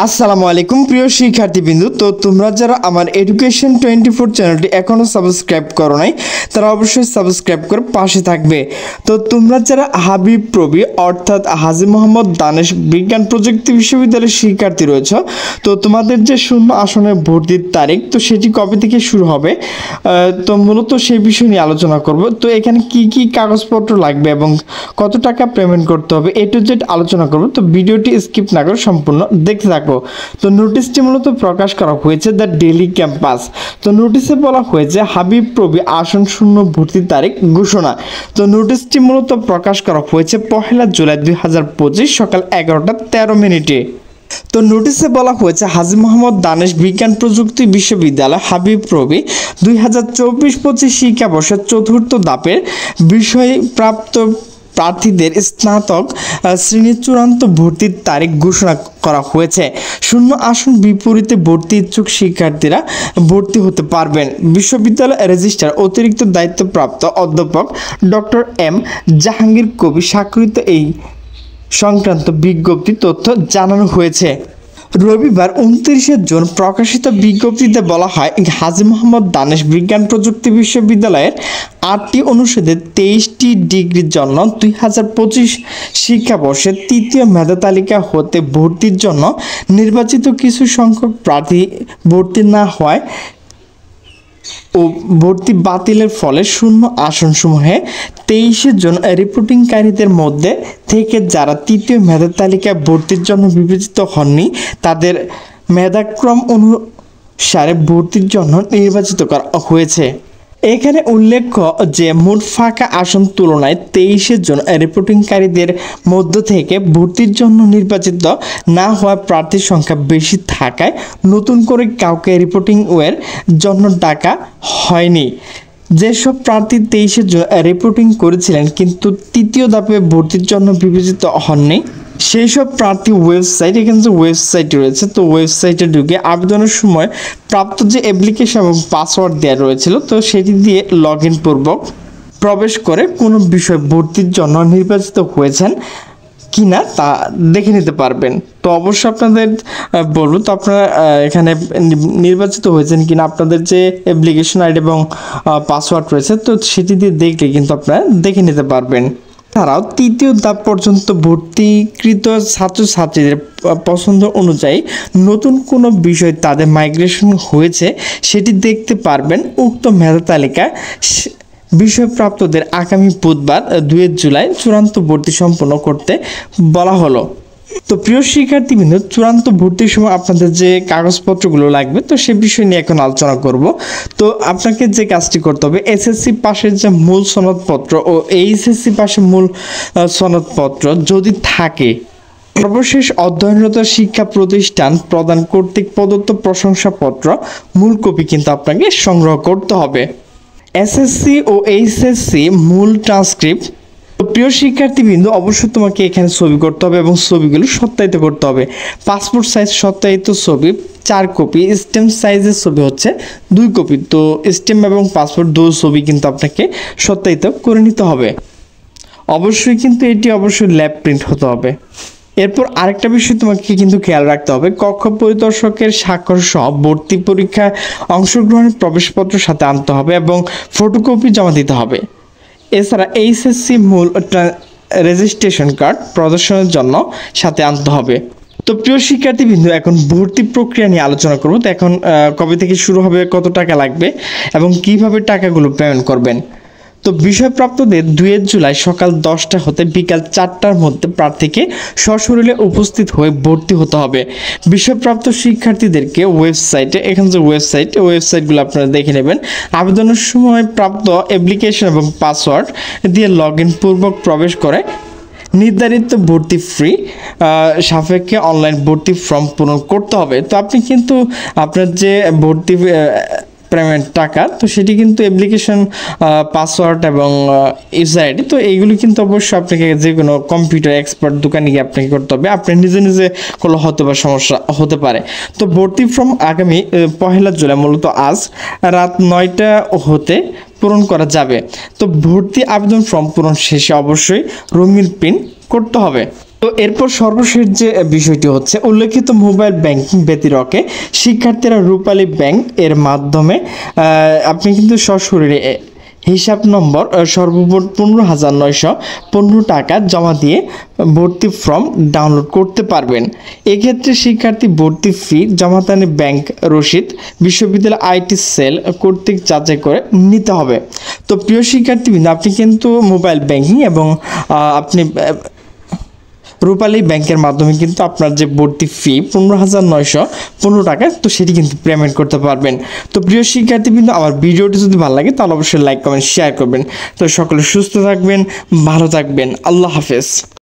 আসসালামু আলাইকুম প্রিয় শিক্ষার্থীবৃন্দ। তো তোমরা যারা আমার এডুকেশন 24 চ্যানেলটি এখনও সাবস্ক্রাইব করো নাই তারা অবশ্যই সাবস্ক্রাইব করে পাশে থাকবে। তো তোমরা যারা হাবিব প্রবি অর্থাৎ হাজী মোহাম্মদ দানেশ বিজ্ঞান প্রযুক্তি বিশ্ববিদ্যালয়ের শিক্ষার্থী রয়েছে, তো তোমাদের যে শূন্য আসনের ভর্তির তারিখ তো সেটি কবে থেকে শুরু হবে, তো মূলত সেই বিষয় নিয়ে আলোচনা করব। তো এখানে কি কি কাগজপত্র লাগবে এবং কত টাকা পেমেন্ট করতে হবে এ টু জেড আলোচনা করব। তো ভিডিওটি স্কিপ না করে সম্পূর্ণ দেখতে থাকো। তো নোটিশটি মূলত প্রকাশ করা হয়েছে দ্য ডেইলি ক্যাম্পাস। তো নোটিশে বলা হয়েছে হাবিব প্রবি আসন শূন্য ভর্তির তারিখ ঘোষণা। তো নোটিশটি মূলত প্রকাশ করা হয়েছে 1 জুলাই 2025 সকাল 11টা 13 মিনিটে। তো নোটিশে বলা হয়েছে হাজী মোহাম্মদ দানেশ বিজ্ঞান প্রযুক্তি বিশ্ববিদ্যালয় হাবিব প্রবি 2024-25 শিক্ষাবর্ষের চতুর্থ ধাপের বিষয়প্রাপ্ত প্রার্থীদের স্নাতক শ্রেণীর চূড়ান্ত ভর্তির তারিখ ঘোষণা করা হয়েছে। শূন্য আসন বিপরীতে ভর্তি ইচ্ছুক শিক্ষার্থীরা ভর্তি হতে পারবেন। বিশ্ববিদ্যালয় রেজিস্ট্রার অতিরিক্ত দায়িত্বপ্রাপ্ত অধ্যাপক ডক্টর এম জাহাঙ্গীর কবি স্বাক্ষরিত এই সংক্রান্ত বিজ্ঞপ্তি তথ্য জানানো হয়েছে। রবিবার 29 জুন প্রকাশিত বিজ্ঞপ্তিতে বলা হয় হাজী মোহাম্মদ দানেশ বিজ্ঞান প্রযুক্তি বিশ্ববিদ্যালয়ের 8টি অনুষদের 23টি ডিগ্রির জন্য 2025 শিক্ষাবর্ষে তৃতীয় মেধা তালিকা হতে ভর্তির জন্য নির্বাচিত কিছু সংখ্যক প্রার্থী ভর্তি না হওয়ায় ও ভর্তি বাতিলের ফলে শূন্য আসনসমূহে 23 জন রিপোর্টিংকারীদের মধ্যে থেকে যারা তৃতীয় মেধা তালিকায় ভর্তির জন্য বিবেচিত হননি তাদের মেধাক্রম অনুসারে ভর্তির জন্য নির্বাচিত করা হয়েছে। এখানে উল্লেখ্য যে মোট ফাঁকা আসন তুলনায় 23 জন রিপোর্টিংকারীদের মধ্য থেকে ভর্তির জন্য নির্বাচিত না হওয়া প্রার্থীর সংখ্যা বেশি থাকায় নতুন করে কাউকে রিপোর্টিং এর জন্য ডাকা হয়নি। যেসব প্রার্থী 23 জন রিপোর্টিং করেছিলেন কিন্তু তৃতীয় ধাপে ভর্তির জন্য বিবেচিত হননি সেই সব প্রার্থী এখানে যে ওয়েবসাইট রয়েছে তো ওয়েবসাইটে ঢুকে আবেদনের সময় প্রাপ্ত যে অ্যাপ্লিকেশন এবং পাসওয়ার্ড দেওয়া রয়েছিল তো সেটি দিয়ে লগ ইন পূর্বক প্রবেশ করে কোনো বিষয় ভর্তির জন্য নির্বাচিত হয়েছেন কিনা তা দেখে নিতে পারবেন। তো অবশ্যই আপনাদের বলবো তো আপনারা এখানে নির্বাচিত হয়েছেন কিনা আপনাদের যে অ্যাপ্লিকেশন আইডি এবং পাসওয়ার্ড রয়েছে তো সেটি দিয়ে দেখলে কিন্তু আপনারা দেখে নিতে পারবেন। তারাও তৃতীয় ধাপ পর্যন্ত ভর্তিকৃত ছাত্রছাত্রীদের পছন্দ অনুযায়ী নতুন কোনো বিষয় তাদের মাইগ্রেশন হয়েছে সেটি দেখতে পারবেন। উক্ত মেধা তালিকায় বিষয়প্রাপ্তদের আগামী বুধবার 2 জুলাই চূড়ান্ত ভর্তি সম্পন্ন করতে বলা হলো। তো প্রিয় শিক্ষার্থীবৃন্দ, চূড়ান্ত ভর্তির সময় আপনাদের যে কাগজপত্রগুলো লাগবে তো সে বিষয় নিয়ে এখন আলোচনা করব। তো আপনাকে যে কাজটি করতে হবে এসএসসি পাশের যে মূল সনদপত্র ও এইচএসসি পাশের মূল সনদপত্র যদি থাকে, সর্বশেষ অধ্যয়নরত শিক্ষা প্রতিষ্ঠান প্রদান কর্তৃক প্রদত্ত প্রশংসাপত্র মূল কপি কিন্তু আপনাকে সংগ্রহ করতে হবে। এসএসসি ও এইচএসসি মূল ট্রান্সক্রিপ্ট। প্রিয় শিক্ষার্থীবৃন্দ, অবশ্যই তোমাকে এখানে ছবি করতে হবে এবং ছবিগুলো সত্যায়িত করতে হবে। পাসপোর্ট সাইজ সত্যায়িত ছবি 4 কপি, স্ট্যাম্প সাইজের ছবি হচ্ছে 2 কপি। তো স্ট্যাম্প এবং পাসপোর্ট 2 ছবি কিন্তু আপনাকে সত্যায়িত করে নিতে হবে। অবশ্যই কিন্তু এটি অবশ্যই ল্যাব প্রিন্ট হতে হবে। এরপর আরেকটা বিষয় তোমাকে কিন্তু খেয়াল রাখতে হবে, কক্ষ পরিদর্শকের স্বাক্ষর সহ ভর্তি পরীক্ষায় অংশগ্রহণের প্রবেশপত্র সাথে আনতে হবে এবং ফটোকপি জমা দিতে হবে। এছাড়া এইচএসসি মূল রেজিস্ট্রেশন কার্ড প্রদর্শনের জন্য সাথে আনতে হবে। তো প্রিয় শিক্ষার্থীবৃন্দ, এখন ভর্তি প্রক্রিয়া নিয়ে আলোচনা করব। তো এখন কবে থেকে শুরু হবে, কত টাকা লাগবে এবং কিভাবে টাকাগুলো পেমেন্ট করবেন। তো বিষয়প্রাপ্তদের 2 জুলাই সকাল 10টা হতে বিকাল 4টার মধ্যে প্রার্থীকে সশরীরে উপস্থিত হয়ে ভর্তি হতে হবে। বিষয়প্রাপ্ত শিক্ষার্থীদেরকে এখানে যে ওয়েবসাইটগুলো আপনারা দেখে নেবেন। আবেদনের সময় প্রাপ্ত অ্যাপ্লিকেশন এবং পাসওয়ার্ড দিয়ে লগ ইন পূর্বক প্রবেশ করে নির্ধারিত ভর্তি ফি সাপেক্ষে অনলাইন ভর্তি ফর্ম পূরণ করতে হবে। তো আপনি কিন্তু আপনার যে ভর্তি পেমেন্ট টাকা তো সেটি কিন্তু অ্যাপ্লিকেশন পাসওয়ার্ড এবং ইউজার আইডি তো এইগুলি কিন্তু অবশ্যই আপনাকে যে কোনো কম্পিউটার এক্সপার্ট দোকানে গিয়ে আপনাকে করতে হবে। আপনি নিজে নিজে করলে হয়তো বা সমস্যা হতে পারে। তো ভর্তি ফর্ম আগামী 1 জুলাই মূলত আজ রাত 9টা হতে পূরণ করা যাবে। তো ভর্তি আবেদন ফর্ম পূরণ শেষে অবশ্যই রঙিন প্রিন্ট করতে হবে। তো এরপর সর্বশেষ যে বিষয়টি হচ্ছে উল্লেখিত মোবাইল ব্যাংকিং ব্যতিরেকে শিক্ষার্থীরা রূপালী ব্যাংক এর মাধ্যমে আপনি কিন্তু সশরীরে হিসাব নম্বর সর্বমোট 15,915 টাকা জমা দিয়ে ভর্তি ফর্ম ডাউনলোড করতে পারবেন। এক্ষেত্রে শিক্ষার্থী ভর্তি ফি জমাদানে ব্যাংক রসিদ বিশ্ববিদ্যালয় আইটি সেল কর্তৃক যাচাই করে নিতে হবে। তো প্রিয় শিক্ষার্থীবৃন্দ, আপনি কিন্তু মোবাইল ব্যাংকিং এবং আপনি রূপালী ব্যাংকের মাধ্যমে কিন্তু আপনার যে ভর্তি ফি 15,915 টাকা, তো সেটি কিন্তু পেমেন্ট করতে পারবেন। তো প্রিয় শিক্ষার্থীবৃন্দ, আমার ভিডিওটি যদি ভালো লাগে তাহলে অবশ্যই লাইক কমেন্ট শেয়ার করবেন। তো সকলে সুস্থ থাকবেন, ভালো থাকবেন, আল্লাহ হাফেজ।